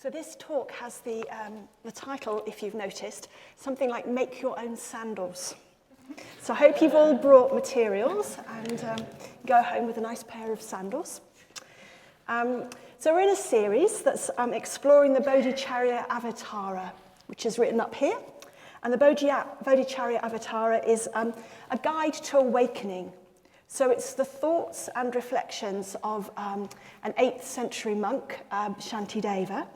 So this talk has the title, if you've noticed, something like Make Your Own Sandals. So I hope you've all brought materials and go home with a nice pair of sandals. So we're in a series that's exploring the Bodhicharya Avatara, which is written up here. And the Bodhicharya Avatara is a guide to awakening. So it's the thoughts and reflections of an 8th century monk, Santideva.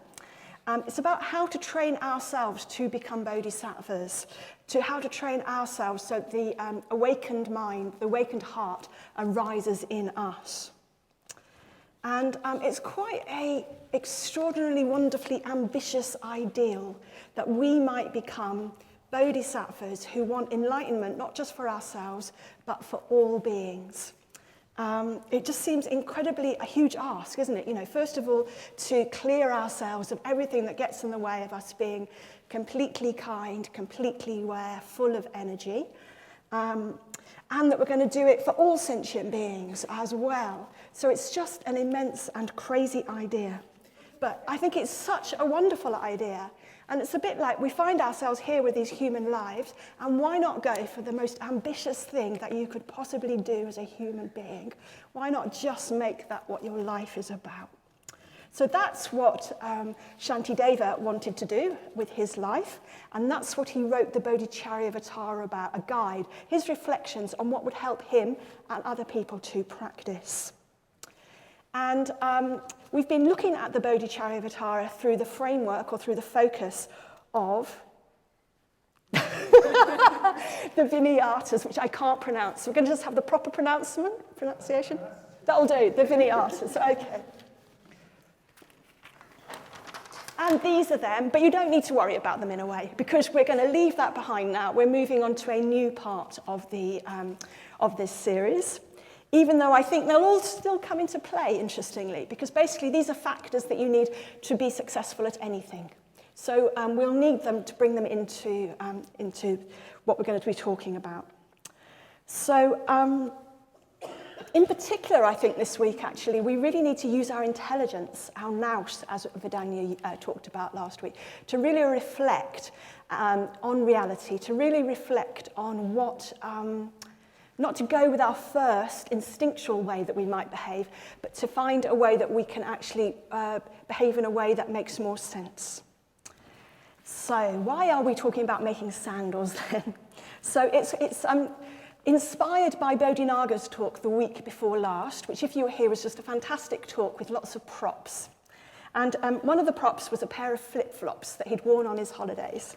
It's about how to train ourselves to become bodhisattvas, to how to train ourselves so the awakened mind, the awakened heart arises in us. And it's quite an extraordinarily, wonderfully ambitious ideal that we might become bodhisattvas who want enlightenment, not just for ourselves, but for all beings. It just seems incredibly a huge ask, isn't it? You know, first of all, to clear ourselves of everything that gets in the way of us being completely kind, completely aware, full of energy, and that we're going to do it for all sentient beings as well. So it's just an immense and crazy idea. But I think it's such a wonderful idea. And it's a bit like we find ourselves here with these human lives, and why not go for the most ambitious thing that you could possibly do as a human being? Why not just make that what your life is about? So that's what Santideva wanted to do with his life, and that's what he wrote the Bodhicharya Avatara about, a guide, his reflections on what would help him and other people to practice. And we've been looking at the Bodhicharya Avatara through the framework or through the focus of the Vinayatas, which I can't pronounce. So we're going to just have the proper pronunciation. That'll do, the Vinayatas, okay. And these are them, but you don't need to worry about them in a way, because we're going to leave that behind now. We're moving on to a new part of this series. Even though I think they'll all still come into play, interestingly, because basically these are factors that you need to be successful at anything. So we'll need them to bring them into what we're going to be talking about. So in particular, I think this week, actually, we really need to use our intelligence, our nous, as Vidanya talked about last week, to really reflect on reality, to really reflect on what... not to go with our first instinctual way that we might behave, but to find a way that we can actually behave in a way that makes more sense. So why are we talking about making sandals then? So it's inspired by Bodhinaga's talk the week before last, which if you were here was just a fantastic talk with lots of props. And one of the props was a pair of flip-flops that he'd worn on his holidays.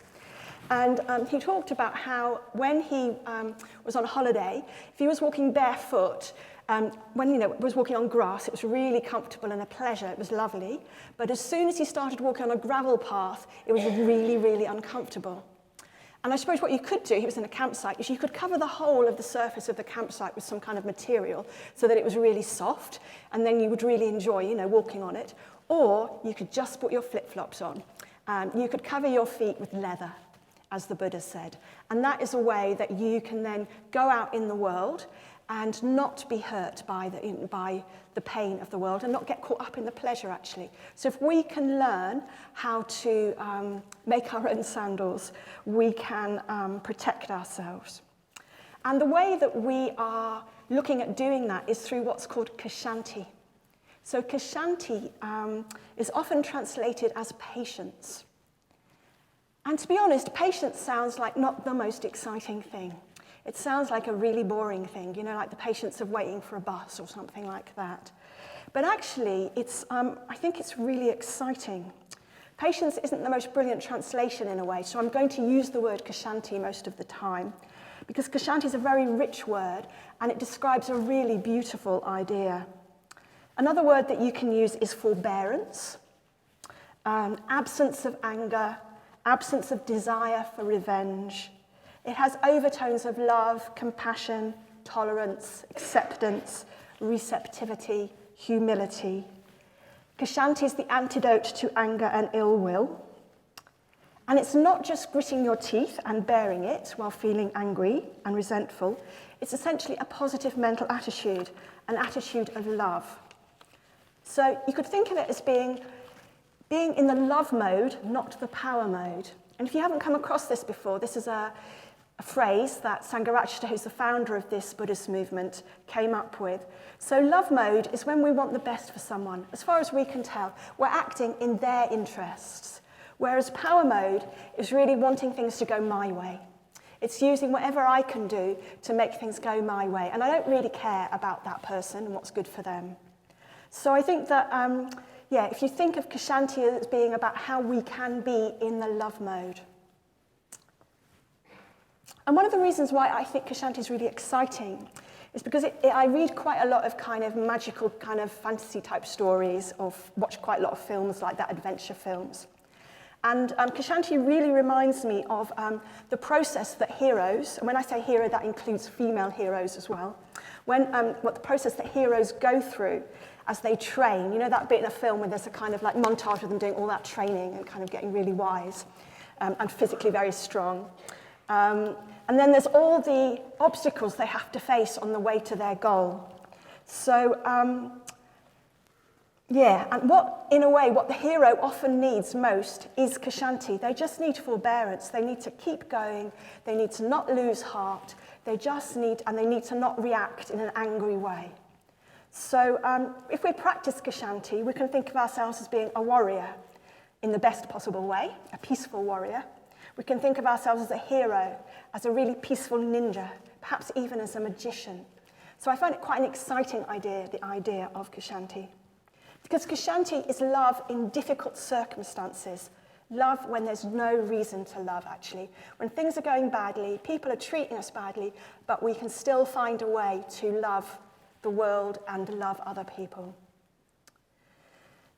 And he talked about how when he was on holiday, if he was walking barefoot, when he was walking on grass, it was really comfortable and a pleasure, it was lovely. But as soon as he started walking on a gravel path, it was really, really uncomfortable. And I suppose what you could do, he was in a campsite, is you could cover the whole of the surface of the campsite with some kind of material so that it was really soft, and then you would really enjoy, walking on it. Or you could just put your flip-flops on. You could cover your feet with leather, as the Buddha said. And that is a way that you can then go out in the world and not be hurt by the pain of the world and not get caught up in the pleasure, actually. So if we can learn how to make our own sandals, we can protect ourselves. And the way that we are looking at doing that is through what's called Ksanti. So Ksanti is often translated as patience. And to be honest, patience sounds like not the most exciting thing. It sounds like a really boring thing, like the patience of waiting for a bus or something like that. But actually, I think it's really exciting. Patience isn't the most brilliant translation in a way, so I'm going to use the word Ksanti most of the time, because Ksanti is a very rich word, and it describes a really beautiful idea. Another word that you can use is forbearance, absence of anger, absence of desire for revenge. It has overtones of love, compassion, tolerance, acceptance, receptivity, humility. Ksanti is the antidote to anger and ill will. And it's not just gritting your teeth and bearing it while feeling angry and resentful. It's essentially a positive mental attitude, an attitude of love. So you could think of it as being being in the love mode, not the power mode. And if you haven't come across this before, this is a phrase that Sangha, who's the founder of this Buddhist movement, came up with. So love mode is when we want the best for someone. As far as we can tell, we're acting in their interests. Whereas power mode is really wanting things to go my way. It's using whatever I can do to make things go my way. And I don't really care about that person and what's good for them. So I think that, if you think of Ksanti as being about how we can be in the love mode. And one of the reasons why I think Ksanti is really exciting is because I read quite a lot of kind of magical kind of fantasy type stories, or watch quite a lot of films like that, adventure films. And Ksanti really reminds me of the process that heroes, and when I say hero, that includes female heroes as well, what the process that heroes go through as they train. You know that bit in a film where there's a kind of like montage of them doing all that training and kind of getting really wise and physically very strong. And then there's all the obstacles they have to face on the way to their goal. So, and what the hero often needs most is Ksanti. They just need forbearance. They need to keep going. They need to not lose heart. They need to not react in an angry way. So if we practice Ksanti, we can think of ourselves as being a warrior in the best possible way, a peaceful warrior. We can think of ourselves as a hero, as a really peaceful ninja, perhaps even as a magician. So I find it quite an exciting idea, the idea of Ksanti. Because Ksanti is love in difficult circumstances. Love when there's no reason to love, actually. When things are going badly, people are treating us badly, but we can still find a way to love the world and love other people.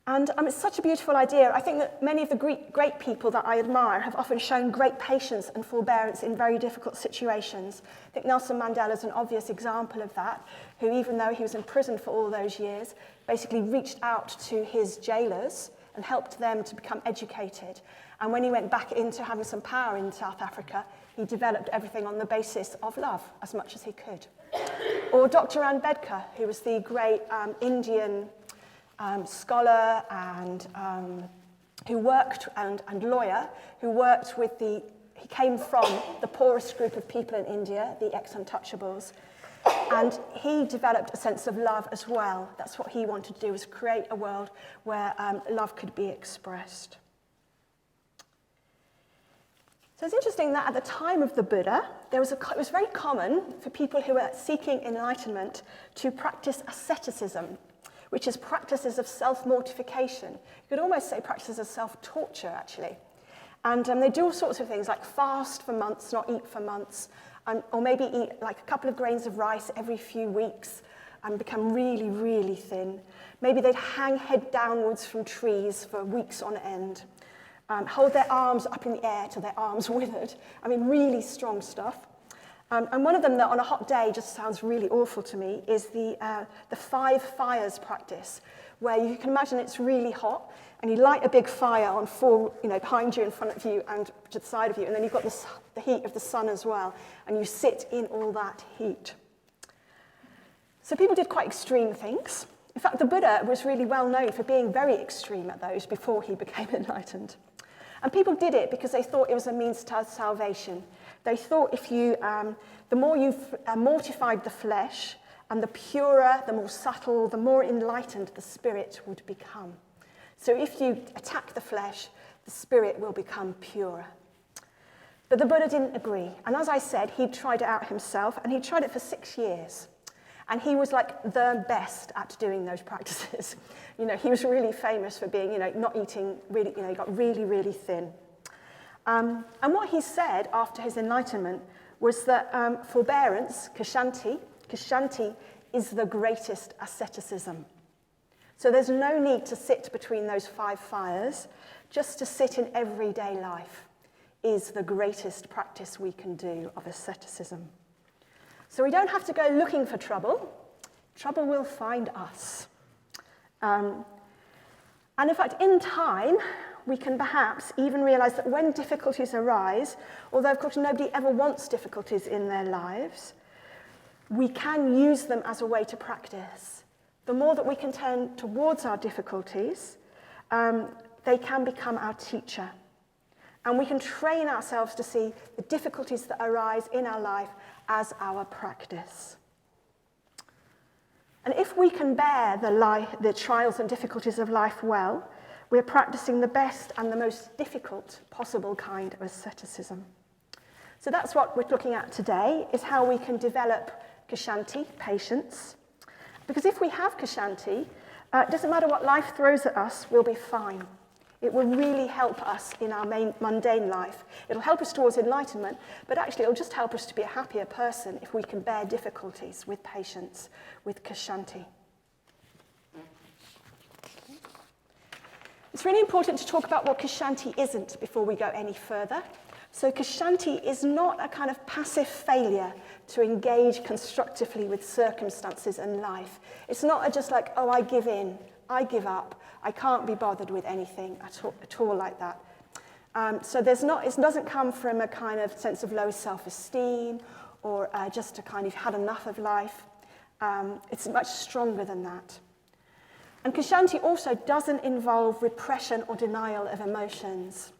And it's such a beautiful idea. I think that many of the great people that I admire have often shown great patience and forbearance in very difficult situations. I think Nelson Mandela is an obvious example of that, who, even though he was in prison for all those years, basically reached out to his jailers and helped them to become educated. And when he went back into having some power in South Africa, he developed everything on the basis of love as much as he could. Or Dr. Ambedkar, who was the great Indian scholar and who worked, and lawyer, who worked with he came from the poorest group of people in India, the ex-untouchables, and he developed a sense of love as well. That's what he wanted to do, was create a world where love could be expressed. So it's interesting that at the time of the Buddha, it was very common for people who were seeking enlightenment to practice asceticism, which is practices of self-mortification. You could almost say practices of self-torture, actually. And they do all sorts of things, like fast for months, not eat for months, or maybe eat like a couple of grains of rice every few weeks and become really, really thin. Maybe they'd hang head downwards from trees for weeks on end, hold their arms up in the air till their arms withered. I mean, really strong stuff. And one of them that on a hot day just sounds really awful to me is the 5 fires practice, where you can imagine it's really hot and you light a big fire on 4, behind you, in front of you, and to the side of you, and then you've got the heat of the sun as well, and you sit in all that heat. So people did quite extreme things. In fact, the Buddha was really well known for being very extreme at those before he became enlightened. And people did it because they thought it was a means to salvation. They thought the more you mortified the flesh, and the purer, the more subtle, the more enlightened the spirit would become. So if you attack the flesh, the spirit will become purer. But the Buddha didn't agree. And as I said, he tried it out himself, and he tried it for 6 years. And he was like the best at doing those practices. He was really famous for being, not eating, really, he got really, really thin. And what he said after his enlightenment was that forbearance, Ksanti, is the greatest asceticism. So there's no need to sit between those 5 fires. Just to sit in everyday life is the greatest practice we can do of asceticism. So we don't have to go looking for trouble. Trouble will find us. And in fact, in time, we can perhaps even realize that when difficulties arise, although of course nobody ever wants difficulties in their lives, we can use them as a way to practice. The more that we can turn towards our difficulties, they can become our teacher. And we can train ourselves to see the difficulties that arise in our life as our practice. And if we can bear the trials and difficulties of life well, we're practicing the best and the most difficult possible kind of asceticism. So that's what we're looking at today, is how we can develop Kshanti, patience. Because if we have Kshanti, it doesn't matter what life throws at us, we'll be fine. It will really help us in our mundane life. It'll help us towards enlightenment, but actually it'll just help us to be a happier person if we can bear difficulties with patience, with Kshanti. It's really important to talk about what Kshanti isn't before we go any further. So Kshanti is not a kind of passive failure to engage constructively with circumstances and life. It's not just like, oh, I give in, I give up, I can't be bothered with anything at all like that. So it doesn't come from a kind of sense of low self-esteem or just a kind of had enough of life. It's much stronger than that. And Kshanti also doesn't involve repression or denial of emotions,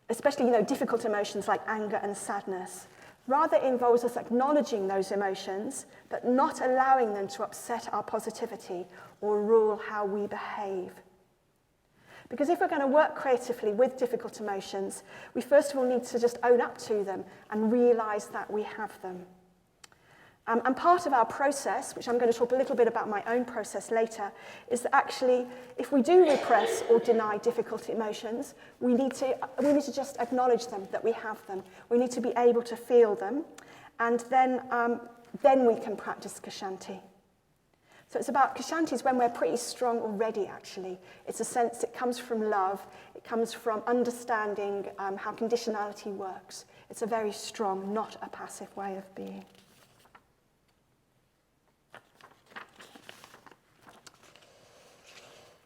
especially difficult emotions like anger and sadness. Rather, it involves us acknowledging those emotions, but not allowing them to upset our positivity or rule how we behave. Because if we're going to work creatively with difficult emotions, we first of all need to just own up to them and realize that we have them. And part of our process, which I'm going to talk a little bit about my own process later, is that actually, if we do repress or deny difficult emotions, we need to just acknowledge them, that we have them. We need to be able to feel them, and then we can practice Kshanti. So it's about Kshanti is when we're pretty strong already, actually. It's a sense, it comes from love, it comes from understanding how conditionality works. It's a very strong, not a passive way of being.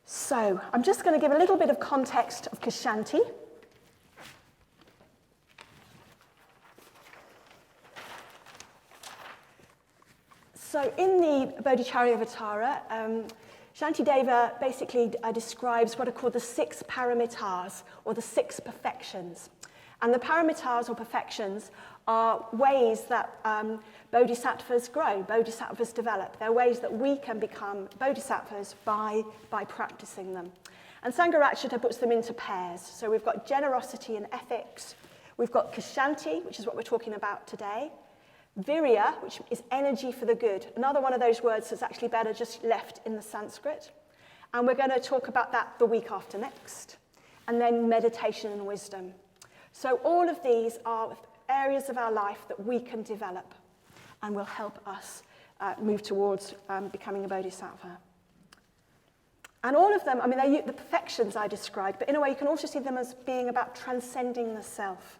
So I'm just going to give a little bit of context of Kshanti. So in the Bodhicharyavatara, Santideva basically describes what are called the 6 paramitas, or the 6 perfections. And the paramitas, or perfections, are ways that bodhisattvas grow, bodhisattvas develop. They're ways that we can become bodhisattvas by practicing them. And Sangharakshita puts them into pairs. So we've got generosity and ethics. We've got Kshanti, which is what we're talking about today. Virya, which is energy for the good. Another one of those words that's actually better just left in the Sanskrit. And we're going to talk about that the week after next. And then meditation and wisdom. So all of these are areas of our life that we can develop and will help us move towards becoming a bodhisattva. And all of them, they're the perfections I described, but in a way you can also see them as being about transcending the self.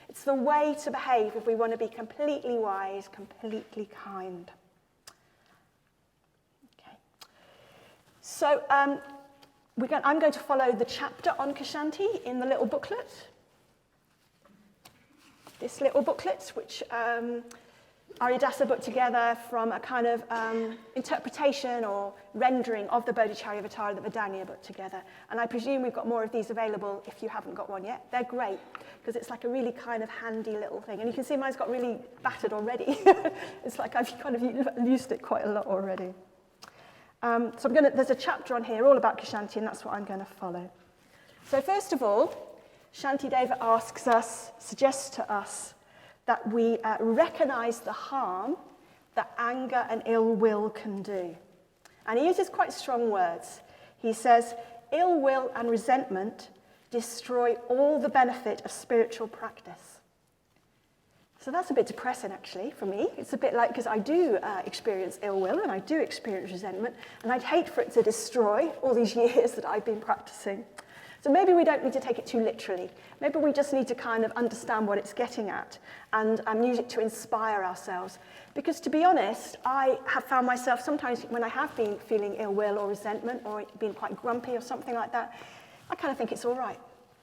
It's the way to behave if we want to be completely wise, completely kind. Okay. So I'm going to follow the chapter on Kshanti in the little booklet. This little booklet, which Aryadasa put together from a kind of interpretation or rendering of the Bodhicharyavatara that Vidanya put together. And I presume we've got more of these available if you haven't got one yet. They're great, because it's like a really kind of handy little thing. And you can see mine's got really battered already. It's like I've kind of used it quite a lot already. So there's a chapter on here all about Kshanti, and that's what I'm going to follow. So first of all, Shantideva suggests to us that we recognize the harm that anger and ill will can do. And he uses quite strong words. He says, ill will and resentment destroy all the benefit of spiritual practice. So that's a bit depressing, actually, for me. It's a bit like, because I do experience ill will and I do experience resentment, and I'd hate for it to destroy all these years that I've been practicing. So maybe we don't need to take it too literally. Maybe we just need to kind of understand what it's getting at and use it to inspire ourselves. Because to be honest, I have found myself sometimes when I have been feeling ill will or resentment or been quite grumpy or something like that, I kind of think it's all right.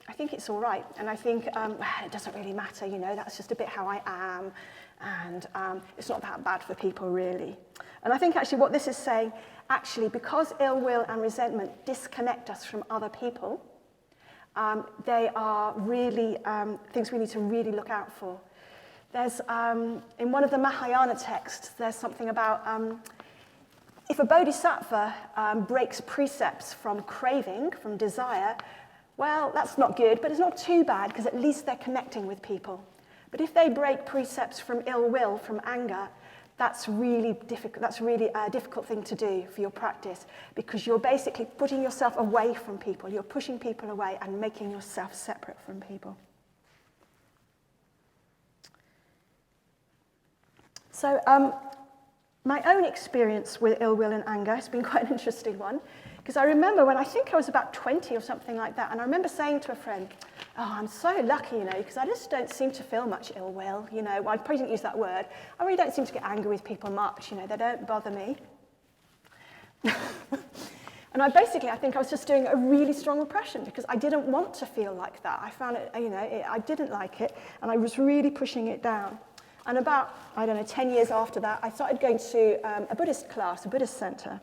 I think it's all right. And I think well, it doesn't really matter, you know, that's just a bit how I am. And it's not that bad for people, really. And I think actually what this is saying, actually, because ill will and resentment disconnect us from other people, they are really things we need to really look out for. There's, in one of the Mahayana texts, there's something about if a bodhisattva breaks precepts from craving, from desire, well, that's not good, but it's not too bad, because at least they're connecting with people. But if they break precepts from ill will, from anger, that's really difficult. That's really a difficult thing to do for your practice, because you're basically putting yourself away from people. You're pushing people away and making yourself separate from people. So my own experience with ill will and anger has been quite an interesting one, because I remember when I think I was about 20 or something like that, and I remember saying to a friend, oh, I'm so lucky, you know, because I just don't seem to feel much ill will, you know. Well, I probably didn't use that word. I really don't seem to get angry with people much, you know, they don't bother me. And I think I was just doing a really strong repression, because I didn't want to feel like that. I found it, you know, I didn't like it, and I was really pushing it down. And about, 10 years after that, I started going to a Buddhist class, a Buddhist Centre,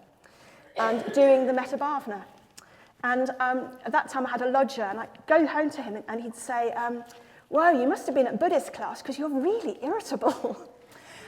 and doing the Metta Bhavana. And at that time I had a lodger, and I'd go home to him and he'd say, wow, you must have been at Buddhist class because you're really irritable.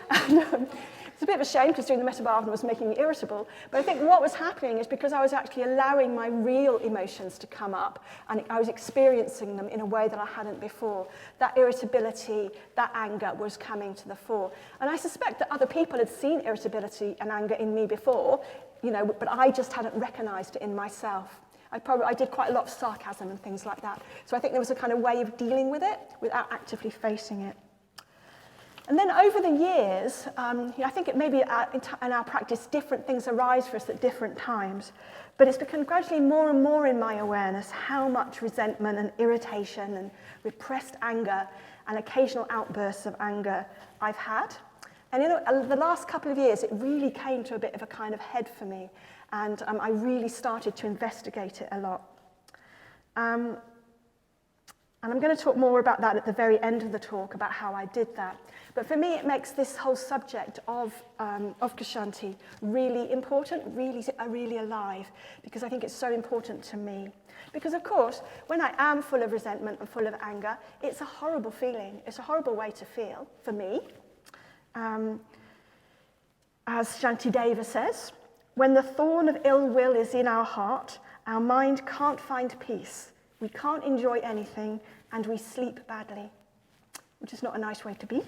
And it's a bit of a shame because doing the Metta Bhavana was making me irritable, but I think what was happening is because I was actually allowing my real emotions to come up, and I was experiencing them in a way that I hadn't before. That irritability, that anger was coming to the fore. And I suspect that other people had seen irritability and anger in me before, you know, but I just hadn't recognized it in myself. I did quite a lot of sarcasm and things like that. So I think there was a kind of way of dealing with it without actively facing it. And then over the years, I think it maybe in our practice, different things arise for us at different times. But it's become gradually more and more in my awareness how much resentment and irritation and repressed anger and occasional outbursts of anger I've had. And in the last couple of years, it really came to a bit of a kind of head for me. And I really started to investigate it a lot. And I'm going to talk more about that at the very end of the talk, about how I did that. But for me, it makes this whole subject of Ksanti really important, really alive, because I think it's so important to me. Because, of course, when I am full of resentment and full of anger, it's a horrible feeling. It's a horrible way to feel, for me. As Santideva says, when the thorn of ill will is in our heart, our mind can't find peace. We can't enjoy anything, and we sleep badly, which is not a nice way to be.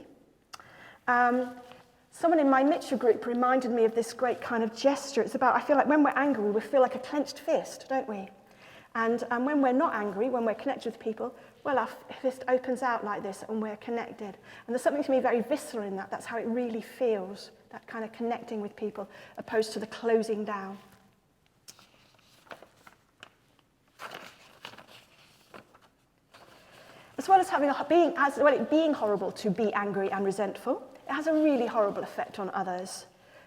Someone in my Mitra group reminded me of this great kind of gesture. It's about, I feel like when we're angry, we feel like a clenched fist, don't we? And when we're not angry, when we're connected with people, well, our fist opens out like this and we're connected. And there's something to me very visceral in that. That's how it really feels, that kind of connecting with people, opposed to the closing down. As well as being horrible to be angry and resentful, it has a really horrible effect on others.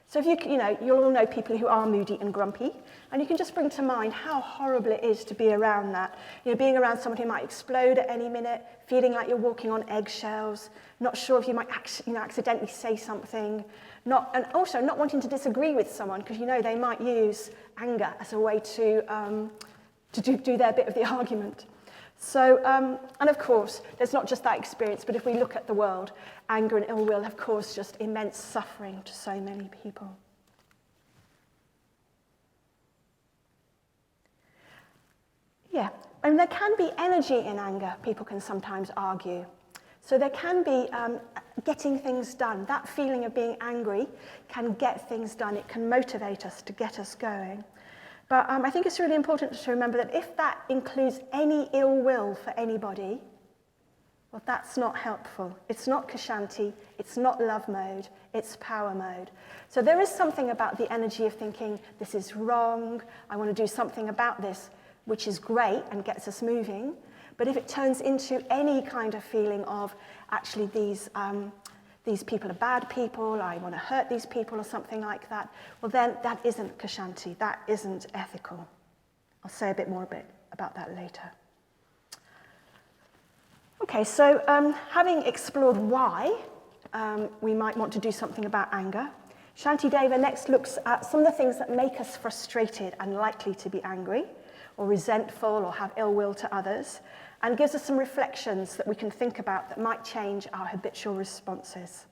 So if you'll all know people who are moody and grumpy, and you can just bring to mind how horrible it is to be around that. Being around someone who might explode at any minute, feeling like you're walking on eggshells, not sure if you might accidentally say something, and also not wanting to disagree with someone because they might use anger as a way to do their bit of the argument. So, and of course, there's not just that experience, but if we look at the world, anger and ill will have caused just immense suffering to so many people. Yeah, and there can be energy in anger, people can sometimes argue. So there can be getting things done. That feeling of being angry can get things done. It can motivate us to get us going. But I think it's really important to remember that if that includes any ill will for anybody, well, that's not helpful. It's not Ksanti, it's not love mode, it's power mode. So there is something about the energy of thinking, this is wrong, I want to do something about this, which is great and gets us moving. But if it turns into any kind of feeling of, actually, these people are bad people, I want to hurt these people or something like that, well then that isn't Ksanti, that isn't ethical. I'll say a bit more about that later. Okay, so having explored why we might want to do something about anger, Santideva next looks at some of the things that make us frustrated and likely to be angry, or resentful, or have ill will to others, and gives us some reflections that we can think about that might change our habitual responses.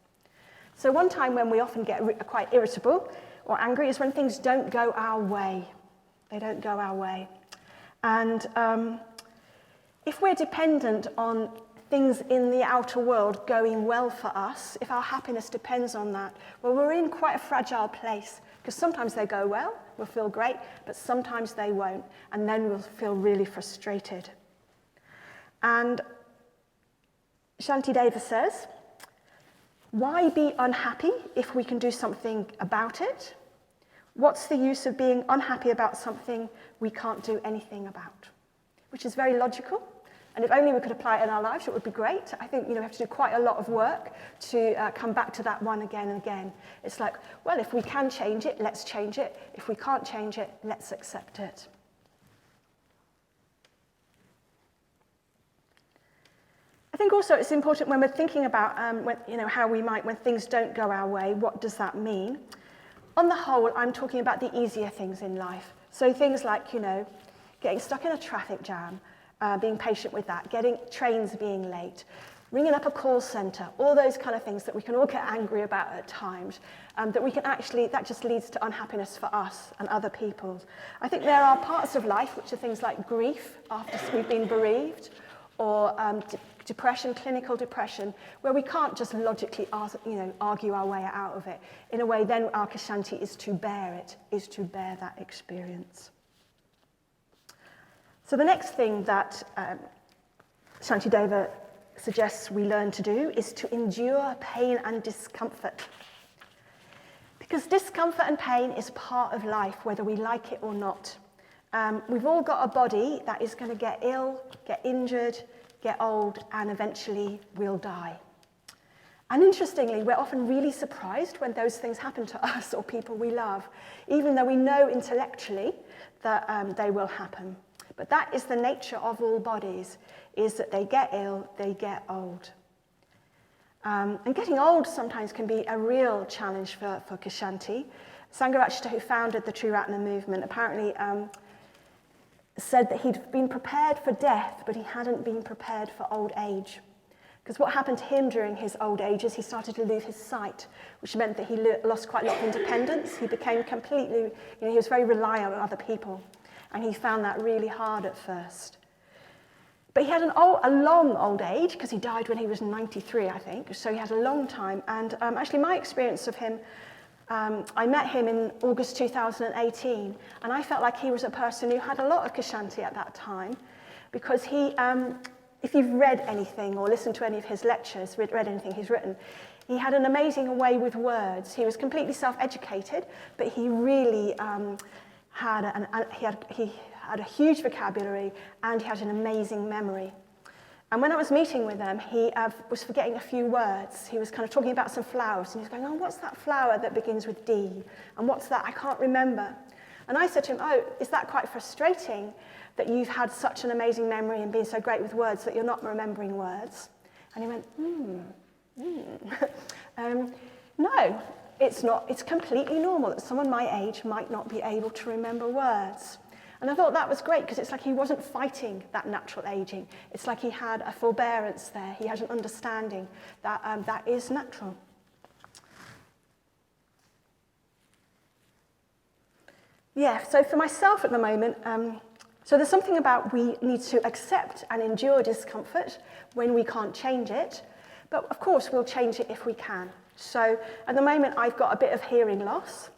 So one time when we often get quite irritable or angry is when things don't go our way. They don't go our way. And if we're dependent on things in the outer world going well for us, if our happiness depends on that, well, we're in quite a fragile place, because sometimes they go well, we'll feel great, but sometimes they won't, and then we'll feel really frustrated. And Shantideva says, why be unhappy if we can do something about it? What's the use of being unhappy about something we can't do anything about? Which is very logical. And if only we could apply it in our lives, it would be great. I think we have to do quite a lot of work to come back to that one again and again. It's like, well, if we can change it, let's change it. If we can't change it, let's accept it. I think also it's important when we're thinking about how we might, when things don't go our way, what does that mean? On the whole, I'm talking about the easier things in life. So things like, getting stuck in a traffic jam, being patient with that, getting trains being late, ringing up a call centre, all those kind of things that we can all get angry about at times, that just leads to unhappiness for us and other people. I think there are parts of life which are things like grief after we've been bereaved, or depression, clinical depression, where we can't just logically argue our way out of it. In a way, then our Ksanti is to bear it, is to bear that experience. So the next thing that Santideva suggests we learn to do is to endure pain and discomfort. Because discomfort and pain is part of life, whether we like it or not. We've all got a body that is going to get ill, get injured, get old, and eventually we'll die. And interestingly, we're often really surprised when those things happen to us or people we love, even though we know intellectually that they will happen. But that is the nature of all bodies, is that they get ill, they get old. And getting old sometimes can be a real challenge for Ksanti. Sangharajta, who founded the Triratna movement, apparently said that he'd been prepared for death, but he hadn't been prepared for old age. Because what happened to him during his old age is he started to lose his sight, which meant that he lost quite a lot of independence. He became completely, he was very reliant on other people. And he found that really hard at first. But he had a long old age, because he died when he was 93, I think. So he had a long time. And actually, my experience of him, I met him in August 2018. And I felt like he was a person who had a lot of Ksanti at that time. Because he, if you've read anything or listened to any of his lectures, read anything he's written, he had an amazing way with words. He was completely self-educated, but he really he had a huge vocabulary, and he had an amazing memory. And when I was meeting with him, he was forgetting a few words. He was kind of talking about some flowers, and he was going, oh, what's that flower that begins with D? And what's that? I can't remember. And I said to him, oh, is that quite frustrating that you've had such an amazing memory and been so great with words that you're not remembering words? And he went, no. It's not. It's completely normal that someone my age might not be able to remember words. And I thought that was great, because it's like he wasn't fighting that natural aging. It's like he had a forbearance there. He had an understanding that that is natural. Yeah, so for myself at the moment, so there's something about we need to accept and endure discomfort when we can't change it. But of course, we'll change it if we can. So at the moment, I've got a bit of hearing loss.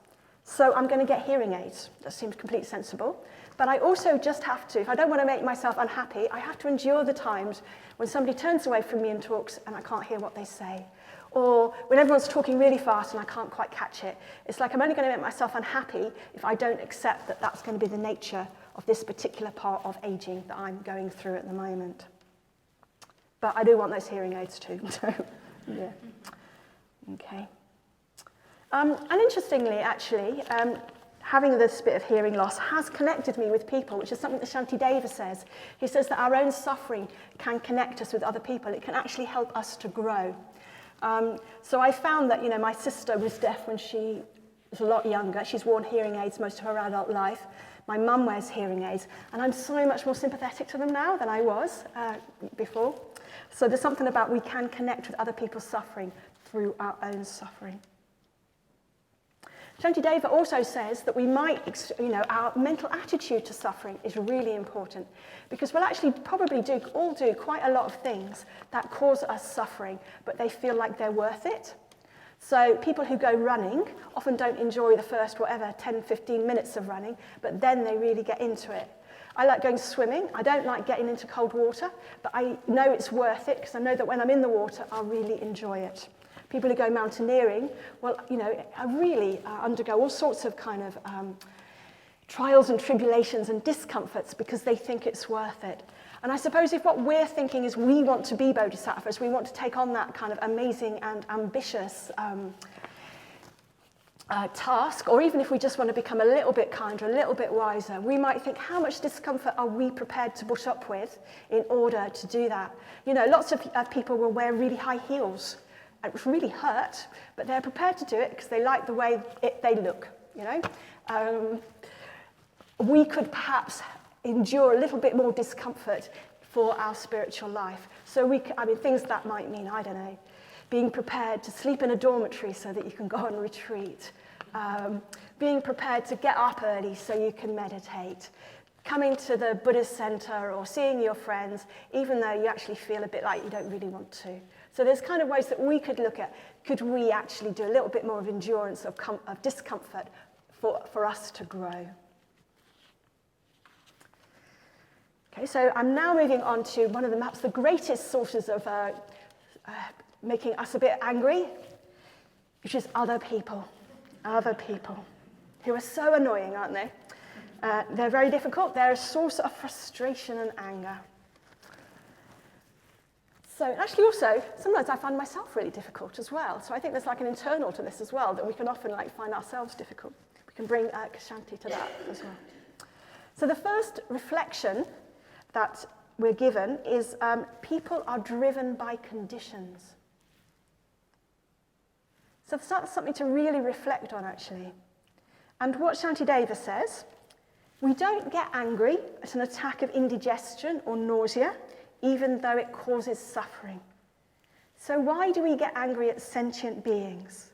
So I'm going to get hearing aids. That seems completely sensible. But I also just have to, if I don't want to make myself unhappy, I have to endure the times when somebody turns away from me and talks and I can't hear what they say. Or when everyone's talking really fast and I can't quite catch it. It's like I'm only going to make myself unhappy if I don't accept that that's going to be the nature of this particular part of aging that I'm going through at the moment. But I do want those hearing aids too. So, yeah. Okay. And interestingly, actually, having this bit of hearing loss has connected me with people, which is something that Santideva says. He says that our own suffering can connect us with other people. It can actually help us to grow. So I found that, my sister was deaf when she was a lot younger. She's worn hearing aids most of her adult life. My mum wears hearing aids, and I'm so much more sympathetic to them now than I was before. So there's something about we can connect with other people's suffering through our own suffering. Santideva also says that we might, our mental attitude to suffering is really important, because we'll actually probably all do quite a lot of things that cause us suffering, but they feel like they're worth it. So people who go running often don't enjoy the first, 10, 15 minutes of running, but then they really get into it. I like going swimming. I don't like getting into cold water, but I know it's worth it because I know that when I'm in the water, I'll really enjoy it. People who go mountaineering, I really undergo all sorts of kind of trials and tribulations and discomforts because they think it's worth it. And I suppose if what we're thinking is we want to be bodhisattvas, we want to take on that kind of amazing and ambitious task, or even if we just want to become a little bit kinder, a little bit wiser, we might think, how much discomfort are we prepared to put up with in order to do that? Lots of people will wear really high heels. It really hurt, but they're prepared to do it because they like the way they look, We could perhaps endure a little bit more discomfort for our spiritual life. So things that might mean, I don't know, being prepared to sleep in a dormitory so that you can go on retreat, being prepared to get up early so you can meditate, coming to the Buddhist Centre or seeing your friends, even though you actually feel a bit like you don't really want to. So there's kind of ways that we could look at, could we actually do a little bit more of endurance of discomfort for us to grow? Okay, so I'm now moving on to one of perhaps the greatest sources of making us a bit angry, which is other people. Other people, who are so annoying, aren't they? They're very difficult. They're a source of frustration and anger. So actually also, sometimes I find myself really difficult as well. So I think there's like an internal to this as well, that we can often find ourselves difficult. We can bring Ksanti to that as well. So the first reflection that we're given is people are driven by conditions. So that's something to really reflect on, actually. And what Santideva says, we don't get angry at an attack of indigestion or nausea, even though it causes suffering. So why do we get angry at sentient beings?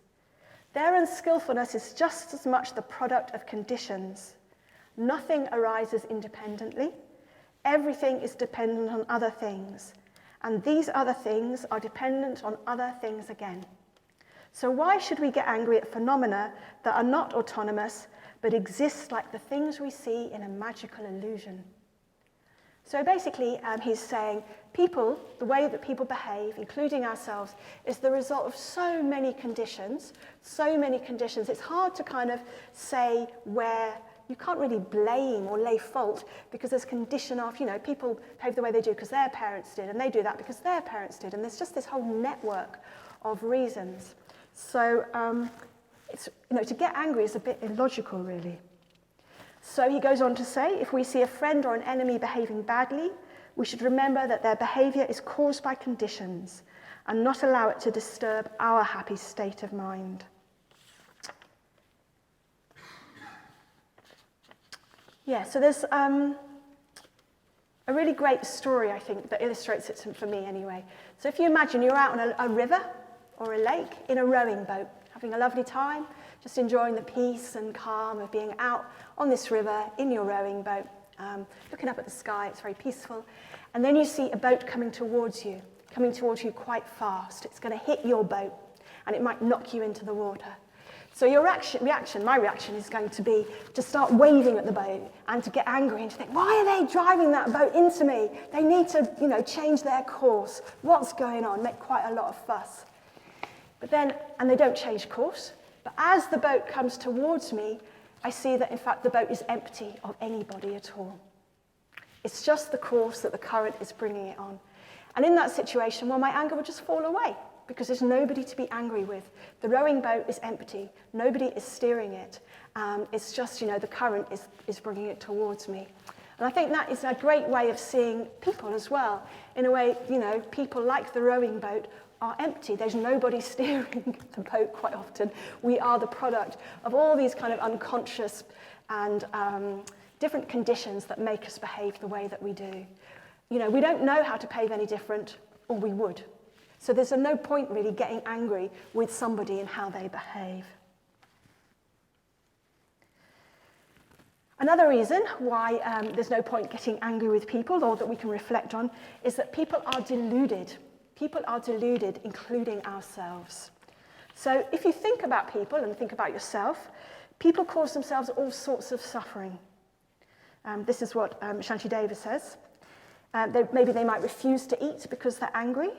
Their unskillfulness is just as much the product of conditions. Nothing arises independently. Everything is dependent on other things, and these other things are dependent on other things again. So why should we get angry at phenomena that are not autonomous, but exist like the things we see in a magical illusion? So basically, he's saying people, the way that people behave, including ourselves, is the result of so many conditions. It's hard to kind of say where. You can't really blame or lay fault because there's condition of, people behave the way they do because their parents did, and they do that because their parents did, and there's just this whole network of reasons. So, to get angry is a bit illogical, really. So he goes on to say, if we see a friend or an enemy behaving badly, we should remember that their behavior is caused by conditions and not allow it to disturb our happy state of mind. Yeah, so there's a really great story, I think, that illustrates it for me anyway. So if you imagine you're out on a river or a lake in a rowing boat, having a lovely time, just enjoying the peace and calm of being out on this river in your rowing boat, looking up at the sky, it's very peaceful. And then you see a boat coming towards you quite fast. It's going to hit your boat, and it might knock you into the water. So your my reaction is going to be to start waving at the boat and to get angry and to think, why are they driving that boat into me? They need to, change their course. What's going on? Make quite a lot of fuss. But then, and they don't change course, but as the boat comes towards me, I see that in fact the boat is empty of anybody at all. It's just the course that the current is bringing it on. And in that situation, my anger would just fall away. because there's nobody to be angry with. The rowing boat is empty. Nobody is steering it. It's just, the current is bringing it towards me. And I think that is a great way of seeing people as well. In a way, people like the rowing boat are empty. There's nobody steering the boat quite often. We are the product of all these kind of unconscious and different conditions that make us behave the way that we do. We don't know how to behave any different, or we would. So there's no point really getting angry with somebody and how they behave. Another reason why there's no point getting angry with people, or that we can reflect on, is that people are deluded. People are deluded, including ourselves. So if you think about people and think about yourself, people cause themselves all sorts of suffering. This is what Santideva says. Maybe they might refuse to eat because they're angry,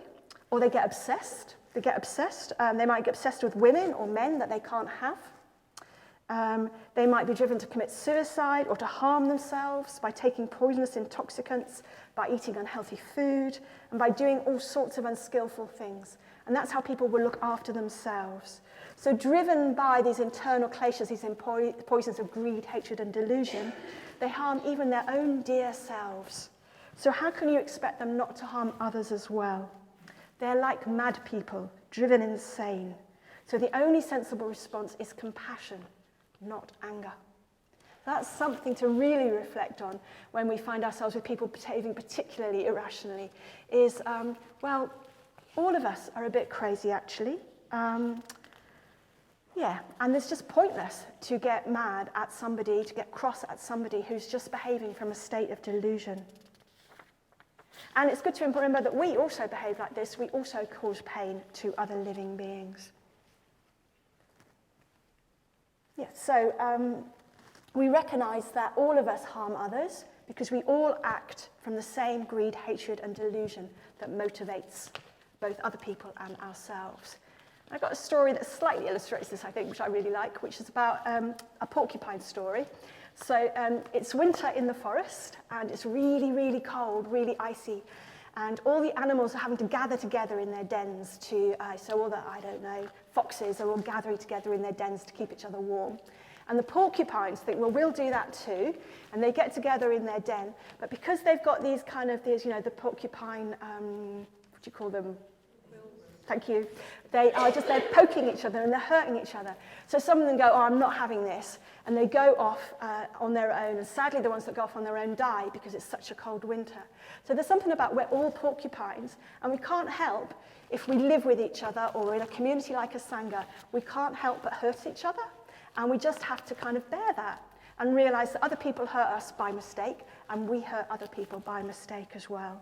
or they get obsessed. They might get obsessed with women or men that they can't have. They might be driven to commit suicide or to harm themselves by taking poisonous intoxicants, by eating unhealthy food, and by doing all sorts of unskillful things. And that's how people will look after themselves. So driven by these internal kleshas, these poisons of greed, hatred, and delusion, they harm even their own dear selves. So how can you expect them not to harm others as well? They're like mad people, driven insane. So the only sensible response is compassion, not anger. That's something to really reflect on when we find ourselves with people behaving particularly irrationally, is, all of us are a bit crazy, actually. And it's just pointless to get mad at somebody, to get cross at somebody who's just behaving from a state of delusion. And it's good to remember that we also behave like this. We also cause pain to other living beings. So we recognize that all of us harm others because we all act from the same greed, hatred, and delusion that motivates both other people and ourselves. I've got a story that slightly illustrates this, I think, which I really like, which is about a porcupine story. So it's winter in the forest, and it's really, really cold, really icy, and all the animals are having to gather together in their dens so all the, foxes are all gathering together in their dens to keep each other warm. And the porcupines think, well, we'll do that too, and they get together in their den, but because they've got the porcupine, what do you call them? Thank you. They're poking each other and they're hurting each other. So some of them go, I'm not having this. And they go off on their own. And sadly, the ones that go off on their own die because it's such a cold winter. So there's something about we're all porcupines, and we can't help, if we live with each other or in a community like a Sangha, we can't help but hurt each other. And we just have to kind of bear that and realize that other people hurt us by mistake, and we hurt other people by mistake as well.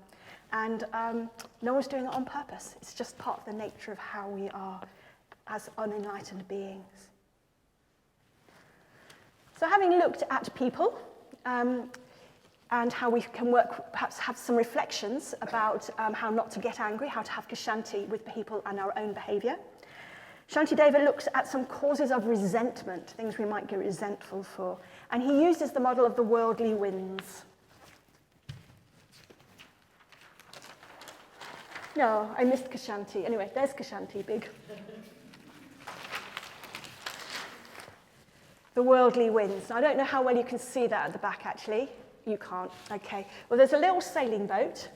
And no one's doing it on purpose. It's just part of the nature of how we are as unenlightened beings. So having looked at people and how we can work, perhaps have some reflections about how not to get angry, how to have Ksanti with people and our own behaviour, Santideva looks at some causes of resentment, things we might get resentful for. And he uses the model of the worldly winds. No, I missed Ksanti. Anyway, there's Ksanti, big. The worldly winds. Now, I don't know how well you can see that at the back, actually. You can't. Okay. Well, there's a little sailing boat,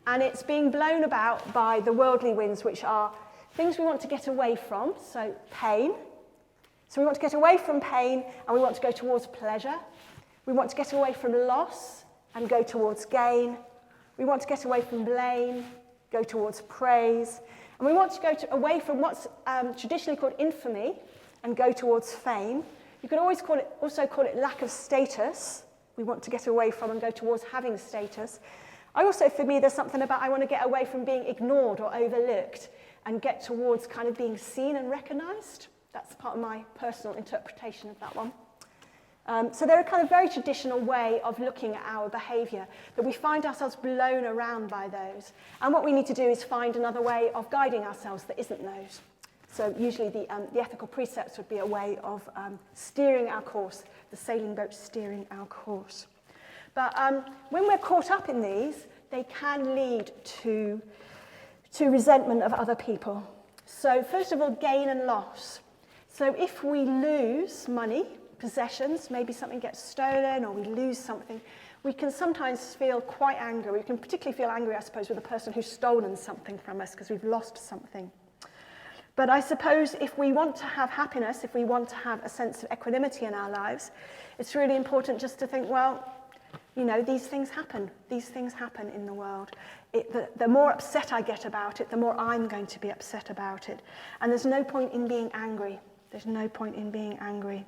and it's being blown about by the worldly winds, which are things we want to get away from, so pain. So we want to get away from pain, and we want to go towards pleasure. We want to get away from loss and go towards gain. We want to get away from blame, go towards praise. And we want to go away from what's traditionally called infamy and go towards fame. You can always also call it lack of status. We want to get away from and go towards having status. For me, there's something about I want to get away from being ignored or overlooked and get towards kind of being seen and recognized. That's part of my personal interpretation of that one. So they're a kind of very traditional way of looking at our behaviour, that we find ourselves blown around by those. And what we need to do is find another way of guiding ourselves that isn't those. So usually the ethical precepts would be a way of steering our course, the sailing boat steering our course. But when we're caught up in these, they can lead to resentment of other people. So first of all, gain and loss. So if we lose money, possessions, maybe something gets stolen or we lose something, we can sometimes feel quite angry. We can particularly feel angry, I suppose, with the person who's stolen something from us because we've lost something. But I suppose if we want to have happiness, if we want to have a sense of equanimity in our lives, it's really important just to think, well, you know, these things happen. These things happen in the world. The more upset I get about it, the more I'm going to be upset about it. And there's no point in being angry. There's no point in being angry.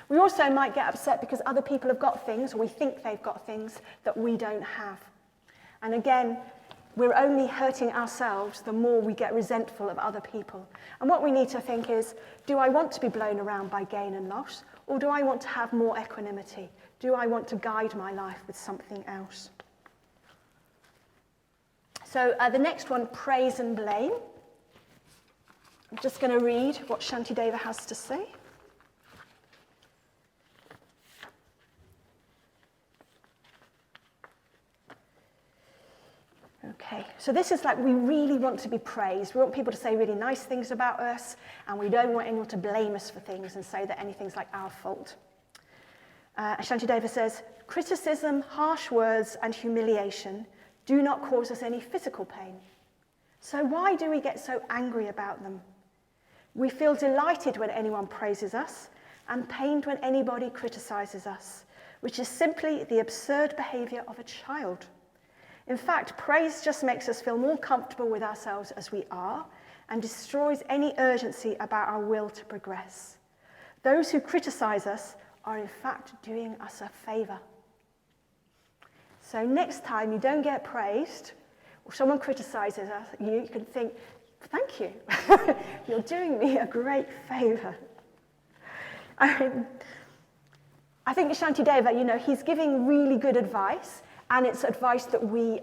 We also might get upset because other people have got things, or we think they've got things that we don't have. And again, we're only hurting ourselves the more we get resentful of other people. And what we need to think is, do I want to be blown around by gain and loss, or do I want to have more equanimity? Do I want to guide my life with something else? So the next one, praise and blame. I'm just going to read what Santideva has to say. Okay, so this is like, we really want to be praised. We want people to say really nice things about us, and we don't want anyone to blame us for things and say that anything's like our fault. Shantideva says, criticism, harsh words, and humiliation do not cause us any physical pain. So why do we get so angry about them? We feel delighted when anyone praises us, and pained when anybody criticizes us, which is simply the absurd behavior of a child. In fact, praise just makes us feel more comfortable with ourselves as we are and destroys any urgency about our will to progress. Those who criticize us are in fact doing us a favor. So next time you don't get praised or someone criticizes us, you can think, thank you, you're doing me a great favor. I think Shantideva, you know, he's giving really good advice. And it's advice that we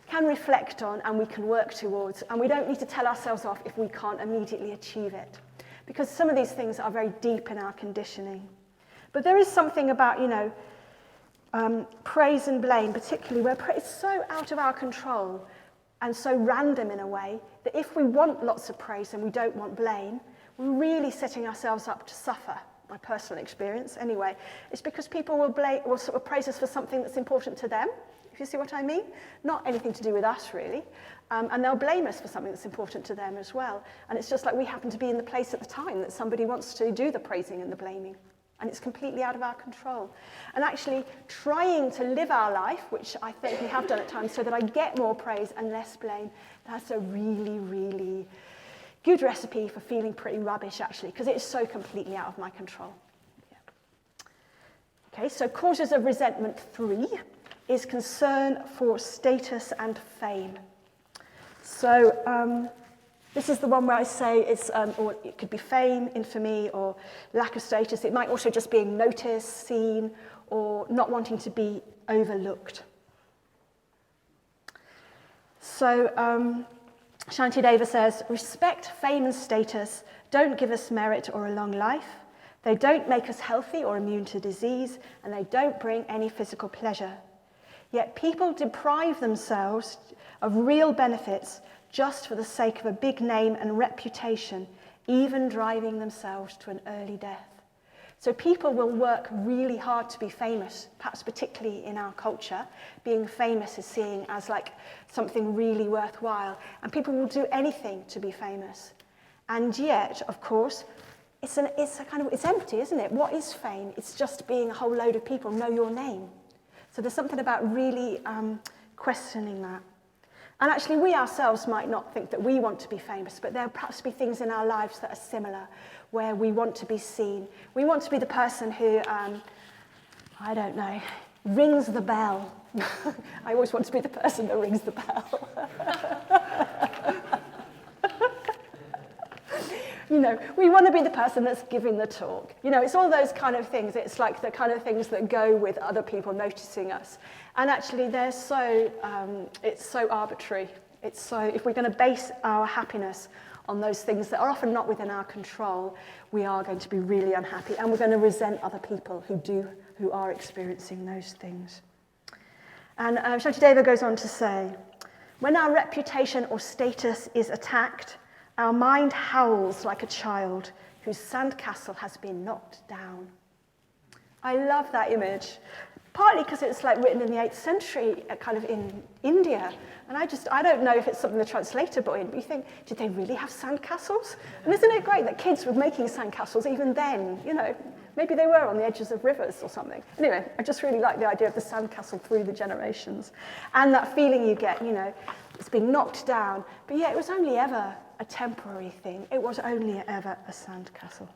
can reflect on and we can work towards. And we don't need to tell ourselves off if we can't immediately achieve it. Because some of these things are very deep in our conditioning. But there is something about, you know, praise and blame, particularly where it's so out of our control and so random in a way that if we want lots of praise and we don't want blame, we're really setting ourselves up to suffer. My personal experience anyway, it's because people will sort of praise us for something that's important to them, if you see what I mean. Not anything to do with us, really. And they'll blame us for something that's important to them as well. And it's just like we happen to be in the place at the time that somebody wants to do the praising and the blaming. And it's completely out of our control. And actually trying to live our life, which I think we have done at times, so that I get more praise and less blame, that's a really, really good recipe for feeling pretty rubbish, actually, because it is so completely out of my control. Yeah. Okay, so causes of resentment 3 is concern for status and fame. So this is the one where I say it's, or it could be fame, infamy, or lack of status. It might also just be noticed, seen, or not wanting to be overlooked. So Shantideva says, respect, fame and status don't give us merit or a long life. They don't make us healthy or immune to disease, and they don't bring any physical pleasure. Yet people deprive themselves of real benefits just for the sake of a big name and reputation, even driving themselves to an early death. So people will work really hard to be famous, perhaps particularly in our culture. Being famous is seen as like something really worthwhile, and people will do anything to be famous. And yet, of course, it's empty, isn't it? What is fame? It's just being a whole load of people know your name. So there's something about really questioning that. And actually, we ourselves might not think that we want to be famous, but there'll perhaps be things in our lives that are similar, where we want to be seen. We want to be the person who, I don't know, rings the bell. I always want to be the person that rings the bell. You know, we want to be the person that's giving the talk. You know, it's all those kind of things. It's like the kind of things that go with other people noticing us. And actually, they're so, it's so arbitrary. It's so, if we're going to base our happiness on those things that are often not within our control, we are going to be really unhappy, and we're going to resent other people who are experiencing those things. And Shantideva goes on to say, when our reputation or status is attacked, Our mind howls like a child whose sandcastle has been knocked down. I love that image, partly because it's like written in the 8th century, kind of in India. And I don't know if it's something the translator put in, but you think, did they really have sandcastles? And isn't it great that kids were making sandcastles even then? You know, maybe they were on the edges of rivers or something. Anyway, I just really like the idea of the sandcastle through the generations. And that feeling you get, you know, it's being knocked down. But yeah, it was only ever a temporary thing. It was only ever a sandcastle.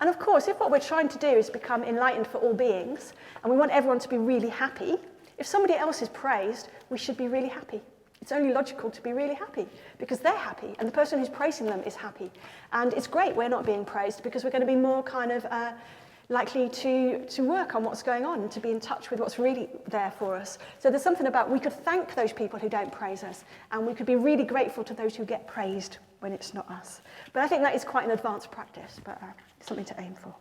And of course, if what we're trying to do is become enlightened for all beings, and we want everyone to be really happy, if somebody else is praised, we should be really happy. It's only logical to be really happy, because they're happy, and the person who's praising them is happy. And it's great we're not being praised, because we're going to be more kind of likely to work on what's going on, and to be in touch with what's really there for us. So there's something about, we could thank those people who don't praise us, and we could be really grateful to those who get praised when it's not us. But I think that is quite an advanced practice, but something to aim for.